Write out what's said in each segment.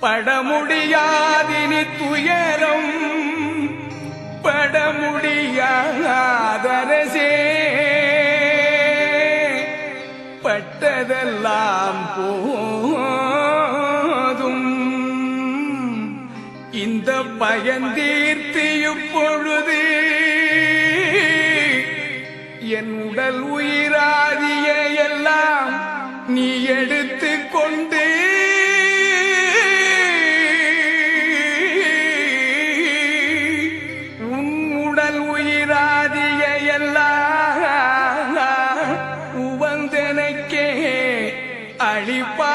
படமுடியாதினி துயரம் படமுடியாதரசே பட்டதெல்லாம் போதும் இந்த பயந்தீர்த்து இப்பொழுது என் உடல் உயிராதிய எல்லாம் நீ எடுத்து கொண்டு உன் உடல் உயிராதிய எல்லாம் உவந்தனக்கே அழிப்பா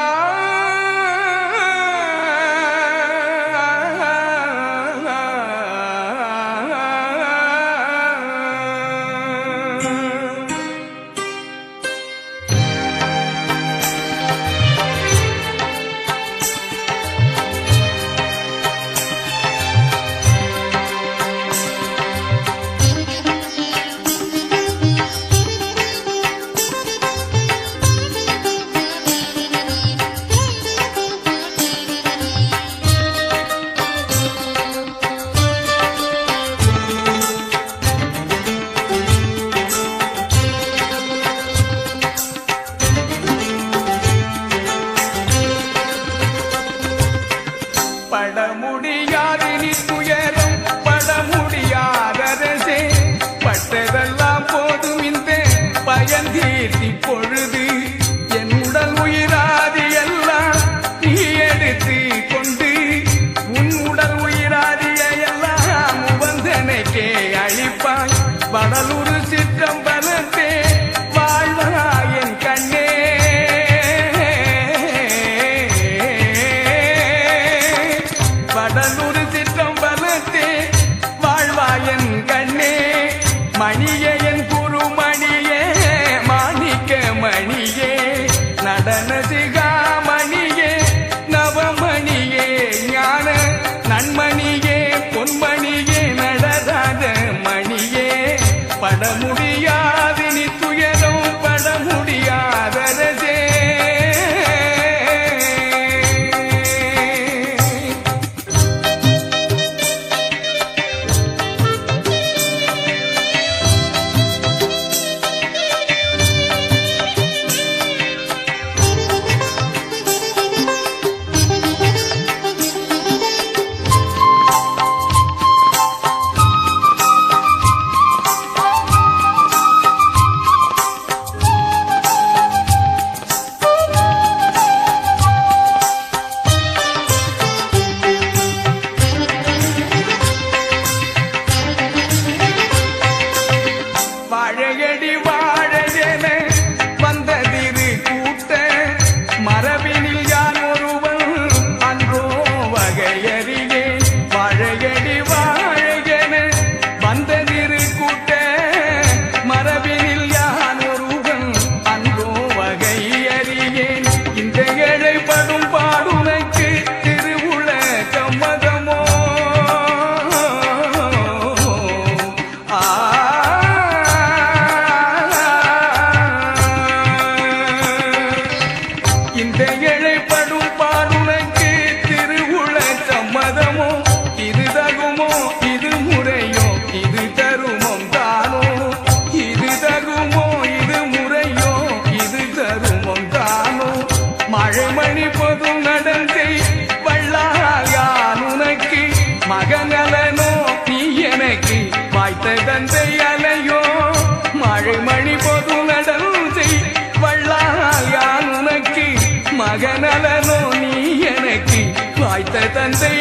படமுடியாதினி துயரம் படமுடியாதரசே பட்டதெல்லாம் போதும் இந்த பயந்தீர்த்தி பொழுது என் உடல் உயிராதி எல்லாம் நீ எடுத்து கொண்டு உன் உடல் உயிராதிய எல்லாம் உவந்தனைக்கே அழிப்பாய் வடலூர் சிற்றம்பலத்தே வாழ்வாயன் கண்ணே வடலூர் சிற்றம்பலத்தே வாழ்வாயன் கண்ணே மணியே என் குருமணியே மாணிக்க மணியே நடன சிகாமணியே நவமணியே ஞான நன்மணியே பொன்மணியே நடராத மணியே படமுடியாதினி துயரம் படமுடியாதரசே வாழையடி வாழையென வந்ததிரு கூட்ட மரபினில் யான் ஒருவன் அன்றோ வகையறியே வாழையடி வாழையென வந்ததிரு கூட்ட மரபினில் யான் ஒருவன் அன்றோ வகையறியேன் இந்த ஏழைப்படும் பாடுனைக்கு திருவுள கம்மதமோ இந்த இழைப்படும் பாடுனைக்கு திருவுள சம்மதமோ இது தகுமோ இது முறையோ இது தருமம் தானோ இது தகுமோ இது முறையோ இது தருமம் தானோ மழைமணி பொது நடந்தை வள்ளால் யான் உனக்கு மகனலனோ நீ எனக்கு வாய்த்த தந்தை அலையோ மழைமணி பொது நடந்தை வள்ளால் யான் உனக்கு மகனலனோ நீ எனக்கு வாய்த்த தந்தை